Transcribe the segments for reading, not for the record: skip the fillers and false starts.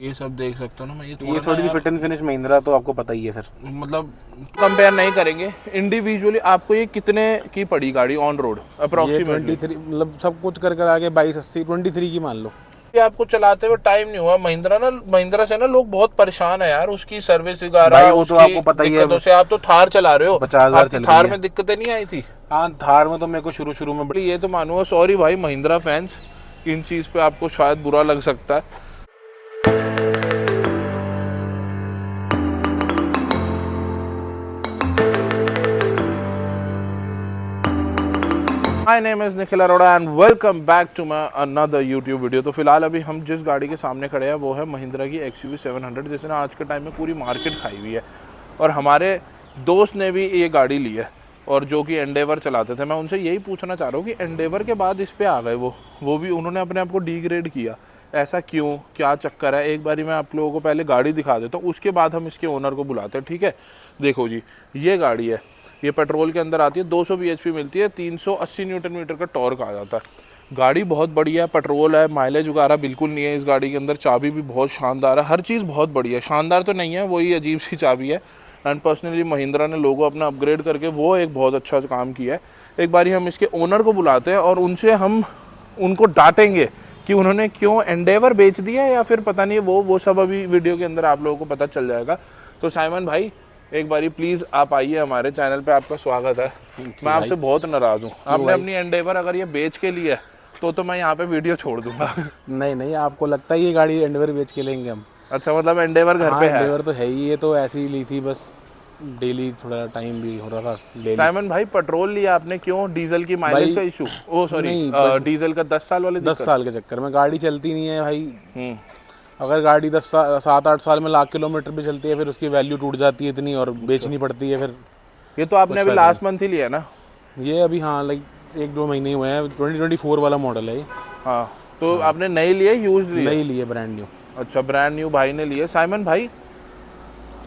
ये सब देख सकते हो ना। मैं ये थोड़ी सी फिट एंड फिनिश महिंद्रा तो आपको पता ही है। फिर मतलब कंपेयर नहीं करेंगे इंडिविजुअली। आपको ये कितने की पड़ी गाड़ी ऑन रोड ये अप्रोक्सीमेटली? 23 मतलब सब कुछ कर आगे 2280 23 की मान लो। ये आपको चलाते हुए टाइम नहीं हुआ। महिंद्रा से ना लोग बहुत परेशान है यार, उसकी सर्विस वगैरह, भाई वो तो उसकी आपको पता ही है। दिक्कतों से। आप तो थार चला रहे हो, 50,000 आपकी चल थार रही है। में दिक्कतें नहीं आई थी? हाँ, थार में तो मेरे को शुरू में ये तो मानूंगा, सॉरी भाई महिंद्रा फैंस, इन चीज पे आपको शायद बुरा लग सकता है। My name is Nikhil Arora and welcome back to my another YouTube video. तो फिलहाल अभी हम जिस गाड़ी के सामने खड़े हैं वो है महिंद्रा की XUV 700, जिसने आज के टाइम में पूरी मार्केट खाई हुई है। और हमारे दोस्त ने भी ये गाड़ी ली है, और जो कि एंडेवर चलाते थे। मैं उनसे यही पूछना चाह रहा हूँ कि एंडेवर के बाद इस पे आ गए वो भी उन्होंने अपने आप को डिग्रेड किया, ऐसा क्यों, क्या चक्कर है? एक बारी मैं आप लोगों को पहले गाड़ी दिखा देता हूँ, उसके बाद हम इसके ओनर को बुलाते हैं, ठीक है? देखो जी, ये गाड़ी है, ये पेट्रोल के अंदर आती है, 200 bhp मिलती है, 380 न्यूटन मीटर का टॉर्क आ जाता है। गाड़ी बहुत बढ़िया है, पेट्रोल है, माइलेज वगैरह बिल्कुल नहीं है इस गाड़ी के अंदर। चाबी भी बहुत शानदार है, हर चीज़ बहुत बढ़िया है। शानदार तो नहीं है, वही अजीब सी चाबी है। एंड पर्सनली महिंद्रा ने लोगो अपना अपग्रेड करके वो एक बहुत अच्छा काम किया है। एक बारी हम इसके ओनर को बुलाते हैं और उनसे हम उनको डांटेंगे कि उन्होंने क्यों एंडेवर बेच दिया, या फिर पता नहीं, वो सब अभी वीडियो के अंदर आप लोगों को पता चल जाएगा। तो साइमन भाई, एक बारी प्लीज आप आइए, हमारे चैनल पे आपका स्वागत है। मैं आपसे बहुत नाराज हूँ, आपने अपनी एंडेवर अगर ये बेच के लिए तो मैं यहाँ पे वीडियो छोड़ दूंगा। नहीं, आपको लगता है ये गाड़ी एंडेवर बेच के लेंगे हम? अच्छा, मतलब एंडेवर घर पे है? एंडेवर तो है ही, ये तो ऐसे ही ली थी बस, डेली थोड़ा टाइम भी हो रहा था। साइमन भाई, पेट्रोल लिया आपने क्यों? डीजल की माइलेज का इशू? ओ सॉरी, डीजल का 10 साल वाले 10 साल के चक्कर में गाड़ी चलती नहीं है भाई। अगर गाड़ी 7-8 साल में लाख किलोमीटर भी चलती है, फिर उसकी वैल्यू टूट जाती है इतनी, और बेचनी पड़ती है फिर। ये तो आपने अभी लास्ट मंथ ही लिया ना? ये अभी हाँ, लाइक 1-2 महीने हुए हैं। 2024 वाला मॉडल है ये। हाँ, तो आपने नई लिए, यूज्ड लिए? नई लिए, ब्रांड न्यू। अच्छा, ब्रांड न्यू भाई ने लिए। साइमन भाई,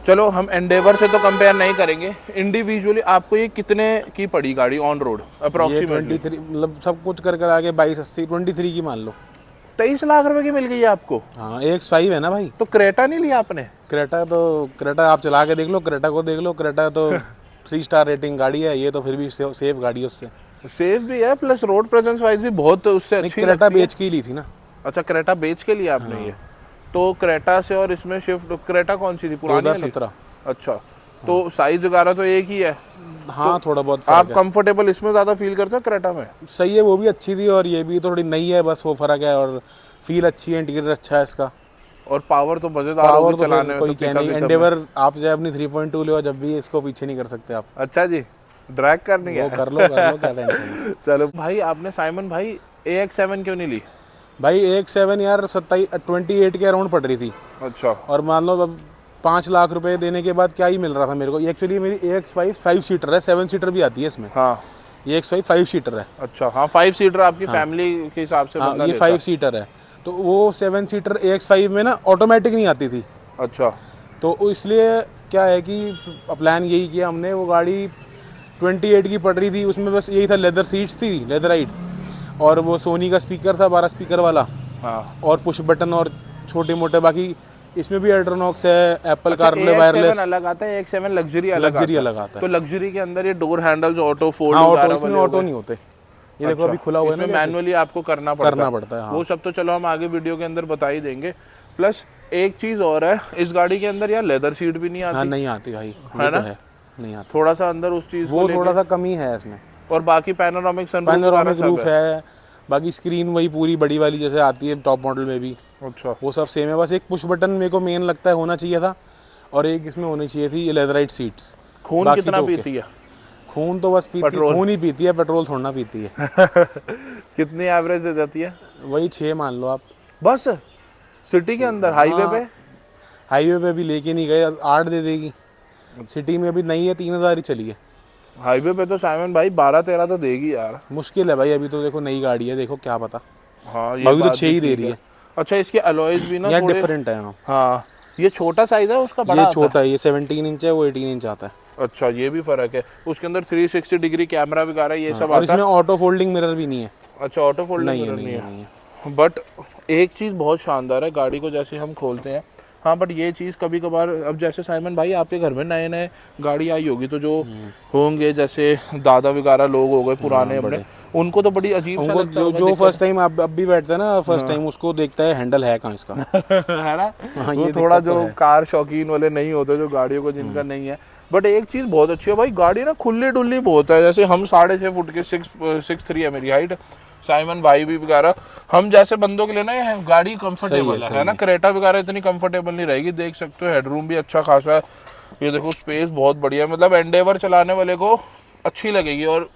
चलो हम एंडेवर से तो कंपेयर नहीं करेंगे इंडिविजुअली। आपको ये कितने की पड़ी गाड़ी ऑन रोड अप्रोक्सीमेटली? 23 मतलब सब कुछ कर आगे 2280 23 की मान लो। 23 लाख रुपए की मिल गई है आपको? हाँ, AX5 है ना भाई। तो क्रेटा नहीं लिया आपने? क्रेटा आप चला के देख लो, क्रेटा को देख लो। क्रेटा तो 3 स्टार रेटिंग गाड़ी है, ये तो फिर भी सेफ गाड़ी है उससे। सेफ भी है, प्लस रोड प्रेजेंस वाइज भी बहुत उससे अच्छी। क्रेटा बेच के ली थी ना। अच्छा, क्रेटा बेच के लिया आपने? हाँ। ये तो क्रेटा से और इसमें शिफ्ट, क्रेटा कौन सी थी? पुरानी 2017। अच्छा, तो साइज वगैरह तो एक ही है? हाँ, तो थोड़ा बहुत आप कंफर्टेबल इसमें ज्यादा फील करते हो क्रेटा में? सही है, वो भी अच्छी थी और ये भी थोड़ी नई है, बस वो फर्क है। और फील अच्छी है, इंटीरियर अच्छा है इसका, और पावर तो मजेदार होगी चलाने में। कोई क्या नहीं। एंडेवर आप चाहे अपनी 3.2 लो, जब भी इसको पीछे नहीं कर सकते आप। अच्छा जी, ड्रैग करनी है? कर लो क्या टेंशन। चलो भाई, आपने साइमन भाई AX7 क्यों नहीं ली? भाई AX7 यार 28 के अराउंड पड़ रही थी। अच्छा। और मान लो अब 5 लाख रुपए देने के बाद क्या ही मिल रहा था मेरे को। एक्चुअली मेरी AX5 5 सीटर है, 7 सीटर भी आती है इसमें। हाँ, AX5 5 सीटर है। अच्छा, हाँ 5 सीटर आपकी फैमिली के हिसाब से हाँ, ये 5 सीटर है। तो वो 7 सीटर AX5 में ना ऑटोमेटिक नहीं आती थी। अच्छा, तो इसलिए क्या है कि प्लान यही किया हमने। वो गाड़ी 28 की पड़ रही थी, उसमें बस यही था, लेदर सीट्स थी, लेदराइट, और वो सोनी का स्पीकर था 12 स्पीकर वाला। हाँ, और पुश बटन और छोटे मोटे, बाकी इसमें भी एड्रोनॉक्स है, एप्पल अच्छा, कारप्ले वायरलेस अलग आता है, AX7 लग्जरी अलग आता है। तो लग्जरी के अंदर ये door handles auto fold, auto, इसमें ऑटो नहीं होते। ये देखो अभी खुला हुआ है ना, मैनुअली आपको करना पड़ता है। हाँ। वो सब तो चलो हम आगे वीडियो के अंदर बता ही देंगे। प्लस एक चीज और है, इस गाड़ी के अंदर यार लेदर सीट भी नहीं आती। हाँ, नहीं आती भाई, है ना? नहीं आती। थोड़ा सा अंदर उस चीज वो थोड़ा सा कमी है इसमें। और बाकी पैनोरामिक रूफ है, बाकी स्क्रीन वही पूरी बड़ी वाली जैसे आती है टॉप मॉडल में भी। अच्छा, वो सब सेम है। बस एक पुश बटन मेरे को मेन लगता है होना चाहिए था, और एक इसमें होनी चाहिए थी ये लेदराइट सीट्स। खून कितना पीती है? खून तो बस खून ही पीती है, पेट्रोल थोड़ा ना पीती है। कितनी एवरेज दे देती है? वही 6 मान लो आप। बस सिटी के अंदर? हाईवे पे भी लेके नहीं गए, 8 दे देगी। सिटी में अभी नहीं है, 3000 ही चली है। हाईवे पे तो साइमन भाई 12-13 तो देगी यार। मुश्किल है भाई, अभी तो देखो नई गाड़ी है, देखो क्या पता। हाँ, ये अभी तो 6 ही दे रही है। अच्छा, इसके अलॉयज भी ना थोड़े डिफरेंट है। हाँ, ये छोटा साइज है उसका, बड़ा ये छोटा है, ये 17 इंच है, वो 18 इंच आता है। अच्छा, ये भी फर्क है। उसके अंदर 360 डिग्री कैमरा वगैरह ये सब आता है। और इसमें ऑटो फोल्डिंग मिरर भी नहीं है। अच्छा, ऑटो फोल्डिंग मिरर नहीं है। बट एक चीज़ बहुत शानदार है गाड़ी को जैसे हम खोलते हैं, हाँ बट ये चीज़ कभी कभार, अब जैसे साइमन भाई आपके घर में नए नए गाड़ी आई होगी तो जो होंगे जैसे दादा वगैरह लोग हो गए पुराने अपने, उनको तो बड़ी अजीब सा लगता जो जो फर्स्ट टाइम अब भी बैठता है ना, फर्स्ट टाइम उसको देखता है हैंडल है कहाँ इसका है ना। वो थोड़ा जो कार शौकीन वाले नहीं होते, जो गाड़ियों को जिनका नहीं है। बट एक चीज़ बहुत अच्छी है भाई, गाड़ी ना खुली डुल्ली बहुत है। जैसे हम 6.5 फुट के 6'3" है मेरी हाइट, साइमन भाई भी वगैरह, हम जैसे बंदों के लिए ना ये गाड़ी कंफर्टेबल है ना। क्रेटा वगैरह इतनी कंफर्टेबल नहीं रहेगी, देख सकते हो हेडरूम भी अच्छा खासा है। ये देखो स्पेस बहुत बढ़िया है, मतलब एंडेवर चलाने वाले को अच्छी लगेगी। और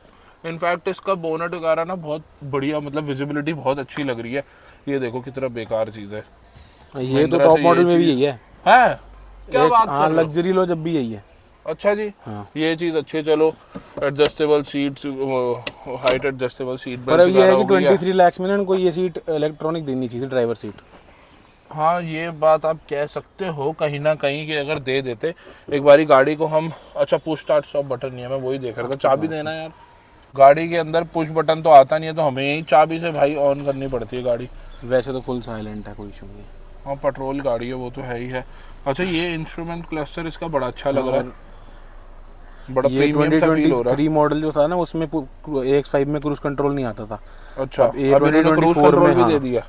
इनफैक्ट इसका बोनट वगैरह ना बहुत बढ़िया, मतलब विजिबिलिटी बहुत अच्छी लग रही है। ये देखो कितना बेकार चीज़ है, ये तो टॉप मॉडल में भी यही है। क्या बात हाँ, लग्जरी लो जब भी यही है। अच्छा जी, हाँ। ये चीज़ अच्छी है। चलो adjustable seats, height adjustable seat belt, पर अब ये है कि 23 लाख में ना इनको ये सीट इलेक्ट्रॉनिक देनी चाहिए, ड्राइवर सीट। हाँ ये बात आप कह सकते हो कहीं ना कहीं कि अगर दे देते एक बारी गाड़ी को हम। अच्छा पुश स्टार्ट स्टॉप बटन नहीं है, मैं वही देख रहा था, चाबी देना यार। गाड़ी के अंदर पुश बटन तो आता नहीं है, तो हमें यही चाबी से भाई ऑन करनी पड़ती है गाड़ी। वैसे तो फुल साइलेंट है, कोई इशू नहीं। हाँ पेट्रोल गाड़ी है वो तो है ही है। अच्छा ये इंस्ट्रूमेंट क्लस्टर इसका बड़ा अच्छा लग रहा है, बड़ा प्रीमियम सा फील हो रहा है। 2023 मॉडल जो था ना उसमें AX5 में क्रूज कंट्रोल नहीं आता था। अच्छा अब इन्होंने क्रूज कंट्रोल भी दे दिया।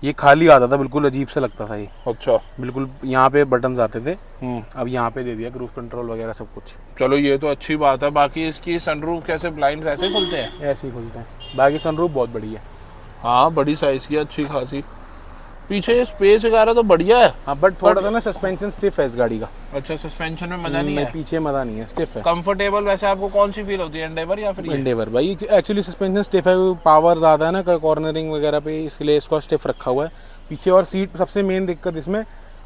ये खाली आता था, बिल्कुल अजीब सा लगता था ये। अच्छा बिल्कुल यहाँ पे बटन्स आते थे, अब यहाँ पे दे दिया क्रूज कंट्रोल वगैरह सब कुछ। चलो ये तो अच्छी बात है। बाकी इसकी सनरूफ कैसे, ब्लाइंड्स ऐसे खुलते हैं? ऐसे ही खुलते हैं। बाकी सनरूफ बहुत बड़ी है। हाँ बड़ी साइज की, अच्छी खासी। पीछे स्पेस वगैरह तो बढ़िया है। हाँ बट थोड़ा सा ना सस्पेंशन स्टिफ है इस गाड़ी का। अच्छा सस्पेंशन में मजा नहीं है? पीछे मजा नहीं है, स्टिफ है। कंफर्टेबल वैसे आपको कौन सी फील होती है, एंडेवर या फिर एंडेवर? भाई एक्चुअली सस्पेंशन स्टिफ है, पावर ज्यादा है ना कॉर्नरिंग वगैरह पे, इसलिए इसको स्टिफ रखा हुआ है पीछे। और सीट सबसे मेन दिक्कत इसमें,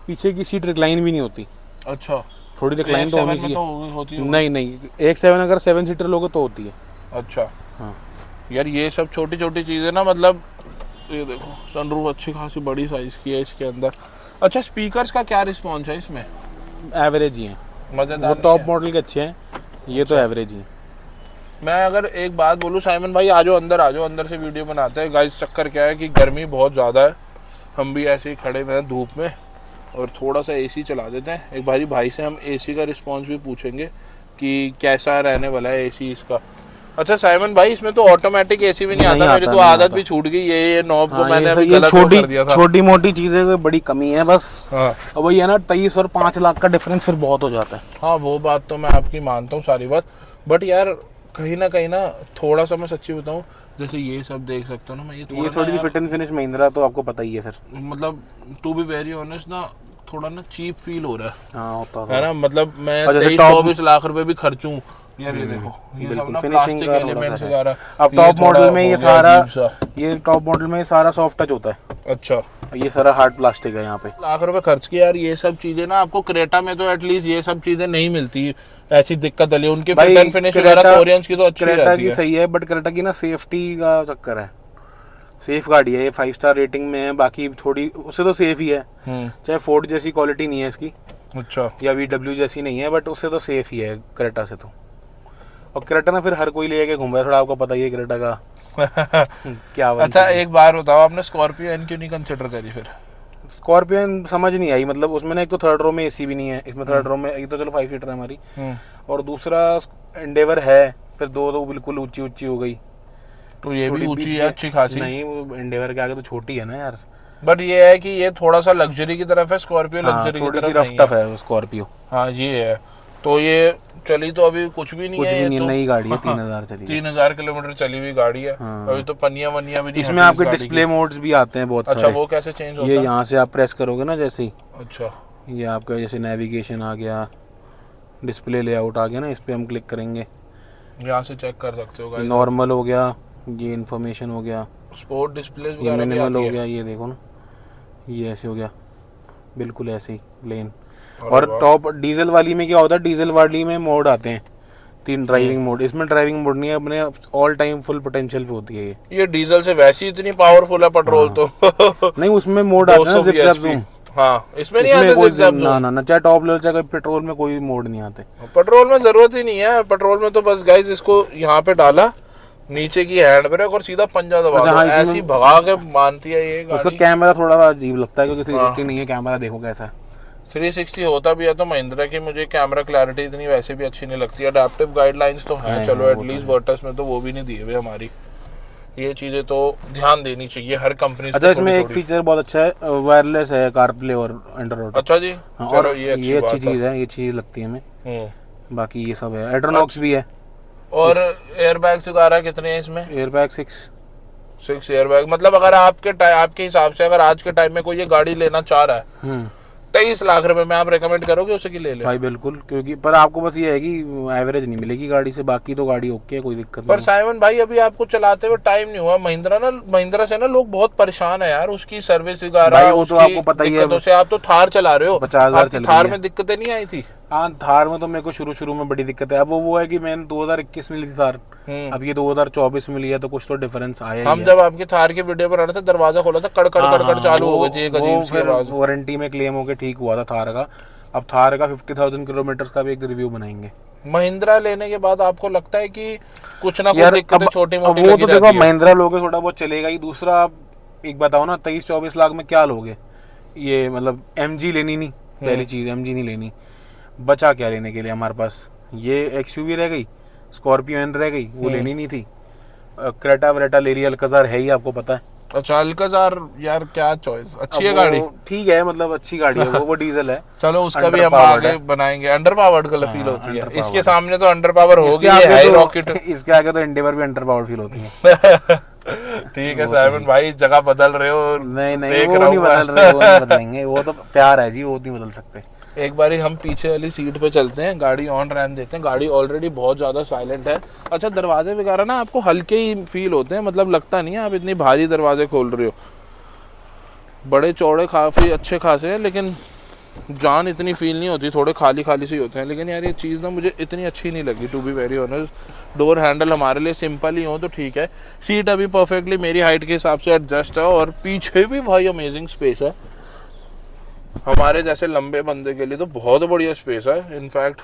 पीछे की सीट रिक्लाइन भी नहीं होती। अच्छा थोड़ी रिक्लाइन तो होनी चाहिए। नहीं नहीं, AX7 अगर 7 सीटर लोगे तो होती है। अच्छा हाँ यार ये सब छोटी छोटी चीजें ना, मतलब ये देखो सनरूफ अच्छी खासी बड़ी साइज की है इसके अंदर। अच्छा स्पीकर्स का क्या रिस्पॉन्स है इसमें? एवरेज ही है, मजेदार। वो टॉप मॉडल के अच्छे हैं, ये तो एवरेज ही है। मैं अगर एक बात बोलूँ साइमन भाई, आ जाओ अंदर से वीडियो बनाते हैं। गाइस चक्कर क्या है कि गर्मी बहुत ज़्यादा है, हम भी ऐसे ही खड़े हुए हैं धूप में, और थोड़ा सा एसी चला देते हैं। एक बारी भाई से हम एसी का रिस्पॉन्स भी पूछेंगे कि कैसा रहने वाला है एसी इसका। अच्छा साइमन भाई इसमें तो ऑटोमेटिक एसी भी नहीं आता, मेरी तो आदत भी छूट गई ये नॉब को मैंने अभी गलत कर दिया था। छोटी मोटी चीजें कोई बड़ी कमी है बस। हाँ अब वही है ना, 23 और 5 लाख का डिफरेंस फिर बहुत हो जाता है। हाँ वो बात तो मैं आपकी मानता हूँ सारी बात, बट यार कहीं ना थोड़ा सा मैं सच्ची बताऊँ, जैसे ये सब देख सकते हो ना, मैं ये थोड़ी सी फिट एंड फिनिश महिंद्रा तो आपको पता ही है फिर, मतलब टू बी वेरी ऑनेस्ट ना, थोड़ा ना चीप फील हो रहा है। हाँ होता है ना, मतलब मैं 23-24 लाख रुपए भी खर्चूं यार। ये देखो ये सब ना प्लास्टिक एलिमेंट्स वगैरह। अब टॉप मॉडल में ये सारा, ये टॉप मॉडल में सारा सॉफ्ट टच होता है। अच्छा ये सारा हार्ड प्लास्टिक है। यहाँ पे लाख रुपए खर्च किया यार, ये सब चीजें ना आपको क्रेटा में तो एटलीस्ट ये सब चीजें नहीं मिलती, ऐसी दिक्कत वाली। उनकी फिट एंड फिनिश वगैरह कोरियंस की तो अच्छी रहती है। सही है, बट क्रेटा की ना सेफ्टी का चक्कर है। सेफ गाड़ी है ये, 5 स्टार रेटिंग में है, बाकी थोड़ी उससे तो सेफ ही है। चाहे फोर्ड जैसी क्वालिटी नहीं है इसकी, अच्छा, या VW जैसी नहीं है, बट उससे तो सेफ ही है क्रेटा से तो। और क्रेटा ना फिर हर कोई लेके घूम रहा है, थोड़ा आपको पता ही है क्रेटा का क्या। अच्छा एक बार बताओ, आपने स्कॉर्पियो एन क्यों नहीं कंसिडर करी फिर? स्कॉर्पियन समझ नहीं आई, मतलब उसमें ना एक तो थर्ड रो में एसी भी नहीं है, इसमें थर्ड रो में एक तो चलो 5 सीटर है हमारी, और दूसरा एंडेवर है, फिर दो तो बिल्कुल ऊंची ऊंची हो गई। तो ये भी ऊंची है अच्छी खासी? नहीं वो एंडेवर के आगे तो छोटी है ना यार। बट ये है कि ये थोड़ा सा लग्जरी की तरफ है, स्कॉर्पियो लग्जरी की तरफ रफ टफ है स्कॉर्पियो। हाँ ये है। तो ये चली तो अभी कुछ भी नहीं है, ये तो नई गाड़ी है, 3000 चली, 3000 किलोमीटर चली हुई गाड़ी है। अभी तो पनिया वनिया भी नहीं। इसमें आपके डिस्प्ले मोड्स भी आते हैं बहुत सारे। अच्छा वो कैसे चेंज होता है? ये यहाँ से आप प्रेस करोगे ना जैसे ही, अच्छा ये आपका जैसे नेविगेशन आ गया, डिस्प्ले लेआउट आ गया ना, इस पे हम क्लिक करेंगे, यहाँ से चेक कर सकते हो। नॉर्मल हो गया, ये इन्फॉर्मेशन हो गया, स्पोर्ट डिस्प्ले ये मिनिमल हो गया, ये देखो ना ये ऐसे हो गया, बिल्कुल ऐसे ही प्लेन। और टॉप डीजल वाली में क्या होता है, डीजल वाली में मोड आते हैं 3 ड्राइविंग मोड, इसमें ड्राइविंग मोड नहीं है, अपने ऑल टाइम फुल पोटेंशियल पे होती है ये डीजल से वैसी इतनी पावरफुल है पेट्रोल। तो नहीं उसमें मोड आता है जिप जैप ज़ूम। हाँ इसमें नहीं आते जिप जैप ज़ूम। ना चाहे टॉप लेवल चाहे पेट्रोल में कोई मोड नहीं आते। पेट्रोल में जरूरत ही नहीं है, पेट्रोल में तो बस गाइस इसको यहाँ पे डाला, नीचे की हैंड ब्रेक और सीधा पंजा दबा अच्छा, दो, हाँ, इसमें- ऐसी भगा के मानती है ये उसका गाड़ी। कैमरा थोड़ा सा अजीब लगता है क्योंकि 360 नहीं है कैमरा, देखो कैसा है। 360 होता भी है तो महिंद्रा की मुझे कैमरा क्लैरिटी इतनी वैसे भी अच्छी नहीं लगती। अडेप्टिव गाइडलाइंस तो हैं, चलो वो एटलीस्ट वर्टस में तो वो भी नहीं दिए हुए हमारी। ये चीजें तो ध्यान देनी चाहिए हर कंपनी। अच्छा, इसमें एक फीचर बहुत अच्छा है, वायरलेस है कारप्ले और एंड्रॉइड। अच्छा जी, हाँ, चलो और ये अच्छी चीज़ है, ये चीज़ लगती है हमें। बाकी ये सब है, एड्रोनॉक्स भी है। और एयर बैग्स वगैरह कितने हैं इसमें? Air bag 6 air bag. मतलब अगर आपके हिसाब से अगर आज के टाइम में कोई ये गाड़ी लेना चाह रहा है 23 लाख रुपए में, आप रेकमेंड करोगे उसे कि ले ले? भाई बिल्कुल, क्योंकि पर आपको बस ये है कि एवरेज नहीं मिलेगी गाड़ी से, बाकी तो गाड़ी ओके है, कोई दिक्कत पर नहीं। साइमन भाई अभी आपको चलाते हुए टाइम नहीं हुआ। महिंद्रा से ना लोग बहुत परेशान है यार, उसकी सर्विस वगैरह, वो तो आपको पता ही है। दिक्कतों से। आप तो थार चला रहे हो, 50,000 चल थार में दिक्कतें नहीं आई थी? हाँ, थार में तो मेरे को शुरू में बड़ी दिक्कत है। अब वो है कि मैंने 2021 में ली थी थार, अब ये 2024 में लिया, तो कुछ तो डिफरेंस आया ही हम है। जब आपकी थार की वीडियो बना रहे थे, दरवाजा खोला था, कड़कड़ कड़कड़ चालू हो गई थी एक अजीब सी आवाज। वारंटी में क्लेम होकर ठीक हुआ था थार का। अब थार का 50,000 किलोमीटर का भी एक रिव्यू बनाएंगे। महिंद्रा लेने के बाद आपको लगता है कि कुछ ना कुछ दिक्कतें छोटी मोटी वो तो देखो, महिंद्रा लोगे थोड़ा बहुत चलेगा ही। दूसरा आप एक बताओ ना, 23-24 लाख में क्या लोगे? ये मतलब MG लेनी नहीं, पहली चीज MG नहीं लेनी। बचा क्या लेने के लिए हमारे पास? ये XUV रह गई, स्कॉर्पियो एन रह गई, वो लेनी नहीं थी। क्रेटा वरेटा ले लिया, अल्काजार है ही, आपको पता है। अच्छा, अल्काजार यार क्या चॉइस, अच्छी है गाड़ी, ठीक है, मतलब अच्छी गाड़ी है वो डीजल है। चलो उसका भी हम आगे बनाएंगे। अंडर पावर्ड का फील होती है इसके सामने, तो अंडर पावर होगी, है ही रॉकेट। इसके आगे तो एंडेवर भी अंडर पावर्ड फील होती है। ठीक है साइमन भाई, जगह बदल रहे हो। नहीं, वो नहीं बदल रहे, वो नहीं बदलेंगे, वो तो प्यार है जी, वो नहीं बदल सकते। एक बारी हम पीछे वाली सीट पे चलते हैं, गाड़ी ऑन रहने देते हैं। गाड़ी ऑलरेडी बहुत ज़्यादा साइलेंट है। अच्छा, दरवाजे वगैरह ना आपको हल्के ही फील होते हैं, मतलब लगता नहीं है आप इतनी भारी दरवाजे खोल रहे हो। बड़े चौड़े काफ़ी अच्छे खासे हैं, लेकिन जान इतनी फील नहीं होती, थोड़े खाली खाली से होते हैं। लेकिन यार ये चीज़ ना मुझे इतनी अच्छी नहीं लगी, to be very honest. Door handle हमारे लिए सिंपल ही हो तो ठीक है। सीट अभी परफेक्टली मेरी हाइट के हिसाब से एडजस्ट है, और पीछे भी भाई अमेजिंग स्पेस है। हमारे जैसे लंबे बंदे के लिए तो बहुत बढ़िया स्पेस है। इनफैक्ट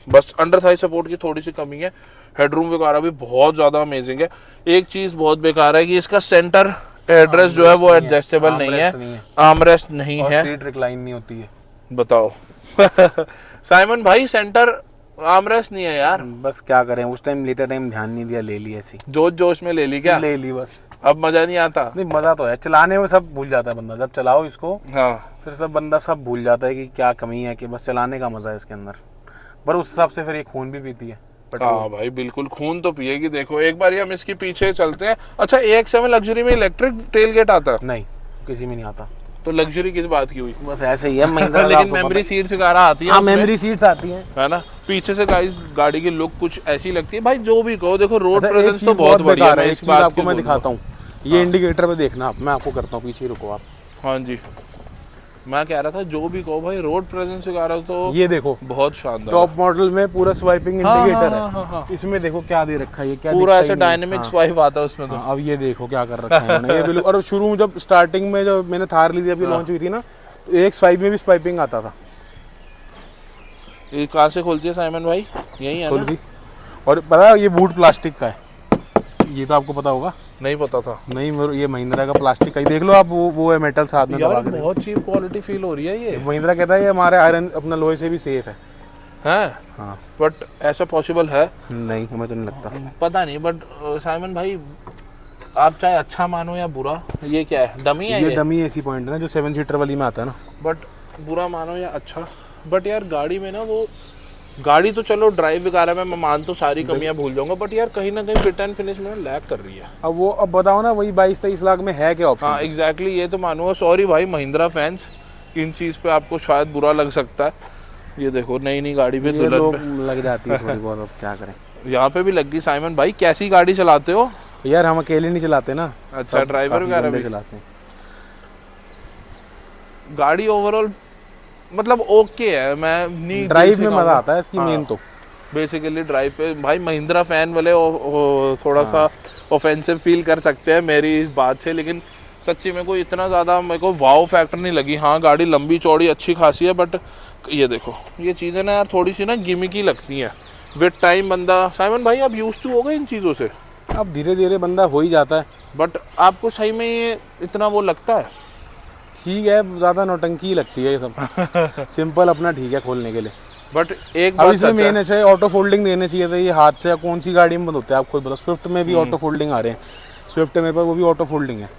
बस अंडर थाई सपोर्ट की थोड़ी सी कमी है। हेडरूम वगैरह भी बहुत ज़्यादा अमेजिंग है। एक चीज़ बहुत बेकार है कि इसका सेंटर एड्रेस जो है वो एडजस्टेबल नहीं है, आर्मरेस्ट नहीं है, सीट रिक्लाइन नहीं होती है। बताओ साइमन भाई, सेंटर आर्मरेस्ट नहीं है यार। बस क्या करें, उस टाइम लेते टाइम ध्यान नहीं दिया, ले ली ऐसी, जोश में ले ली क्या? ले ली बस। अब मजा नहीं आता? नहीं, मजा तो है, चलाने में सब भूल जाता है बंदा। जब चलाओ इसको, हाँ, फिर सब बंदा सब भूल जाता है कि क्या कमी है, कि बस चलाने का मजा है इसके अंदर। पर उस हिसाब से फिर ये खून भी पीती है। हाँ भाई बिल्कुल, खून तो पिएगी। देखो एक बार हम इसके पीछे चलते हैं। अच्छा, AX7 लग्जरी में इलेक्ट्रिक टेल गेट आता है? नहीं, किसी में नहीं आता। तो लग्जरी किस बात की हुई? बस ऐसे ही है महिंद्रा। लेकिन मेमोरी सीट्स वगैरह आती है। हाँ, मेमोरी सीट्स आती हैं, है ना। पीछे से गाड़ी की लुक कुछ ऐसी लगती है भाई, जो भी कहो। देखो रोड अच्छा, प्रेजेंस तो बहुत बढ़िया है। इस बात आपको मैं दिखाता हूँ, ये इंडिकेटर पे देखना आप, मैं आपको करता हूँ, पीछे रुको आप। हाँ जी, मैं कह रहा था जो भी कहो भाई, रोड प्रेजेंस वगैरह तो ये देखो बहुत शानदार। टॉप मॉडल में पूरा स्वाइपिंग इंडिकेटर है। इसमें देखो क्या दे रखा है, ये क्या पूरा ऐसे डायनेमिक स्वाइप आता है उसमें तो। अब ये देखो क्या कर रखा है इन्होंने, ये बिल्कुल। और शुरू में जब स्टार्टिंग में जब मैंने थार ली थी, अभी लॉन्च हुई थी ना, AX5 में भी स्वाइपिंग आता था। ये कहाँ से खोलती है साइमन भाई? यही है ना? और पता है ये बूट प्लास्टिक का है, ये तो आपको पता होगा। नहीं पता था। नहीं, ये महिंद्रा का प्लास्टिक का ही देख लो आप, वो है मेटल साथ में दबा के। बहुत चीप क्वालिटी फील हो रही है ये। महिंद्रा कहता है ये हमारे आयरन अपना लोहे से भी सेफ है। हाँ, बट ऐसा पॉसिबल है? नहीं, हमें तो नहीं लगता। पता नहीं, बट साइमन भाई आप चाहे अच्छा मानो या बुरा, ये क्या है, डमी है? ये डमी AC पॉइंट है ना, जो 7 सीटर वाली में आता है ना। बट बुरा मानो या अच्छा, बट यार गाड़ी में ना वो गाड़ी तो चलो ड्राइव वगैरह में मैं मानता हूँ सारी कमियां भूल जाऊंगा, बट यार कहीं ना कहीं फिट एंड फिनिश में लैग कर रही है। अब बताओ ना, वही 22-23 लाख में है क्या ऑप्शन? हाँ एग्जैक्टली, ये तो मानूंगा। सॉरी भाई महिंद्रा फैंस, इन चीज़ पे आपको शायद बुरा लग सकता है। ये देखो नई गाड़ी पे दुल्हन पे लग जाती है थोड़ी बहुत, अब क्या करें। यहाँ पे भी लग गई। साइमन भाई कैसी गाड़ी चलाते हो यार? हम अकेले नहीं चलाते ना। अच्छा, ड्राइवर वगैरह भी चलाते हैं। गाड़ी ओवरऑल मतलब ओके है। मैं नहीं, ड्राइव में मजा आता है इसकी। मेन तो बेसिकली ड्राइव पे भाई महिंद्रा फैन वाले थोड़ा सा ऑफेंसिव फील कर सकते हैं मेरी इस बात से, लेकिन सच्ची में कोई इतना ज़्यादा मेरे को वाव फैक्टर नहीं लगी। हाँ गाड़ी लंबी चौड़ी अच्छी खासी है, बट ये देखो ये चीज़ें ना यार थोड़ी सी ना गिमिकी लगती हैं विद टाइम। बंदा साइमन भाई आप यूज टू हो गए इन चीज़ों से? अब धीरे धीरे बंदा हो ही जाता है। बट आपको सही में ये इतना वो लगता है? ठीक है, ज़्यादा नौटंकी ही लगती है ये सब। सिंपल अपना ठीक है खोलने के लिए। बट एक अब बात इसमें सच है, मेन है ऑटो फोल्डिंग देने चाहिए था ये हाथ से, या कौन सी गाड़ी में बंद होता है आप खुद बताओ। स्विफ्ट में भी ऑटो फोल्डिंग आ रहे हैं, स्विफ्ट मेरे पास वो भी ऑटो फोल्डिंग है,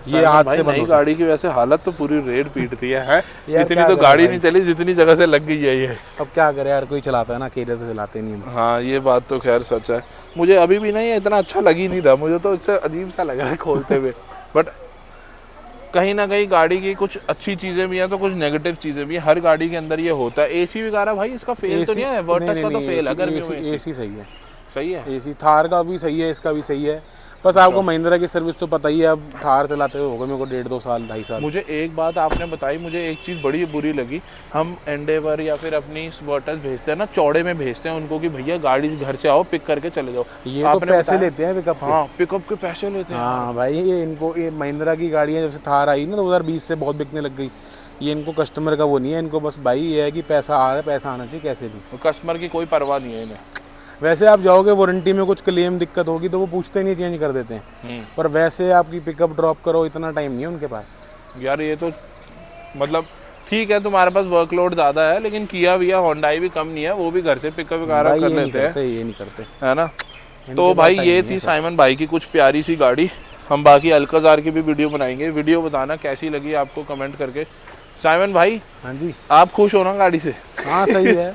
ये हाथ भाई से बंद नई होता है। गाड़ी की वैसे हालत तो पूरी रेड पीटती है यार इतनी क्या तो करें गाड़ी भाई? नहीं चली जितनी जगह से लग गई है ये। अब क्या करे यार, कोई चलाता है ना, अकेले तो चलाते नहीं हम। हाँ ये बात तो खैर सच है। मुझे अभी भी नहीं इतना अच्छा लग ही नहीं रहा, मुझे तो इससे अजीब सा लग रहा है खोलते हुए। बट कहीं ना कहीं गाड़ी की कुछ अच्छी चीजें भी हैं तो कुछ नेगेटिव चीजें भी हैं, हर गाड़ी के अंदर ये होता है। एसी वगैरह भाई इसका फेल तो नहीं है? वर्टस का तो फेल है गर्मियों में। एसी सही है, सही है। एसी थार का भी सही है, इसका भी सही है। बस आपको महिंद्रा की सर्विस तो पता ही है, अब थार चलाते हुए होगा मेरे को 1.5-2 साल 2.5 साल। मुझे एक बात आपने बताई, मुझे एक चीज़ बड़ी बुरी लगी। हम एंडेवर या फिर अपनी वर्टस भेजते हैं ना, चौड़े में भेजते हैं उनको कि भैया गाड़ी घर से आओ पिक करके चले जाओ। ये तो पैसे लेते हैं पिकअप के। हाँ पिकअप के पैसे लेते हैं। हाँ भाई, ये इनको ये महिंद्रा की गाड़ियाँ जब से थार आई ना 2020 से बहुत बिकने लग गई। ये इनको कस्टमर का वो नहीं है, इनको बस भाई ये है कि पैसा आ रहा है, पैसा आना चाहिए कैसे भी। कस्टमर की कोई परवाह नहीं है इन्हें। वैसे आप जाओगे वारंटी में कुछ क्लेम दिक्कत होगी तो वो पूछते नहीं, चेंज कर देते हैं। पर वैसे आपकी पिकअप ड्रॉप करो इतना टाइम नहीं है उनके पास। यार ये तो मतलब ठीक है तुम्हारे पास वर्कलोड ज़्यादा है, लेकिन किया भी है, होंडाई भी कम नहीं है, वो भी घर से पिकअप वगैरह कर लेते हैं। ये नहीं करते है ना। तो भाई ये थी साइमन भाई की कुछ प्यारी सी गाड़ी। हम बाकी अल्काजार की भी वीडियो बनाएंगे। वीडियो बताना कैसी लगी आपको कमेंट करके। साइमन भाई हाँ जी, आप खुश हो ना गाड़ी से? हाँ सही है,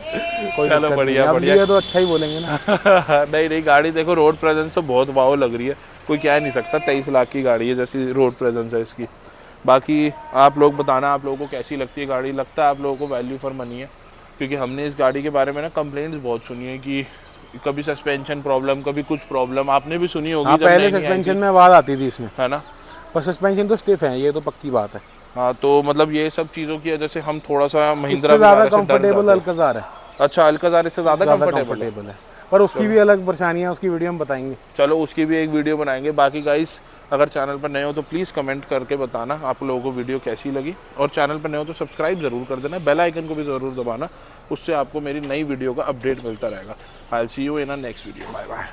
कोई चलो दिक्कत बढ़िया नहीं। अब बढ़िया। ये तो अच्छा ही बोलेंगे ना। नहीं नहीं गाड़ी देखो, रोड प्रेजेंस तो बहुत वाव लग रही है, कोई कह नहीं सकता। 23 लाख की गाड़ी है जैसी रोड प्रेजेंस है इसकी। बाकी आप लोग बताना आप लोगों को कैसी लगती है गाड़ी। लगता है आप लोगों को वैल्यू फॉर मनी है? क्योंकि हमने इस गाड़ी के बारे में ना कंप्लेंट्स बहुत सुनी है कि कभी सस्पेंशन प्रॉब्लम, कभी कुछ प्रॉब्लम, आपने भी सुनी होगी। हाँ, जब पहले नई आई सस्पेंशन थी, में आवाज़ आती थी इसमें, है ना। पर सस्पेंशन तो स्टिफ है, ये तो पक्की बात है। हाँ तो मतलब ये सब चीज़ों की वजह से हम थोड़ा सा महिंद्रा इससे ज़्यादा कंफर्टेबल अल्काजार है। अच्छा अल्काजार इससे ज़्यादा कंफर्टेबल है, पर उसकी भी अलग परेशानी है, उसकी वीडियो हम बताएंगे। चलो उसकी भी एक वीडियो बनाएंगे। बाकी गाइस अगर चैनल पर नए हो तो प्लीज़ कमेंट करके बताना आप लोगों को वीडियो कैसी लगी, और चैनल पर नए हो तो सब्सक्राइब ज़रूर कर देना, बेल आइकन को भी ज़रूर दबाना, उससे आपको मेरी नई वीडियो का अपडेट मिलता रहेगा। I will see you in a next video. Bye bye.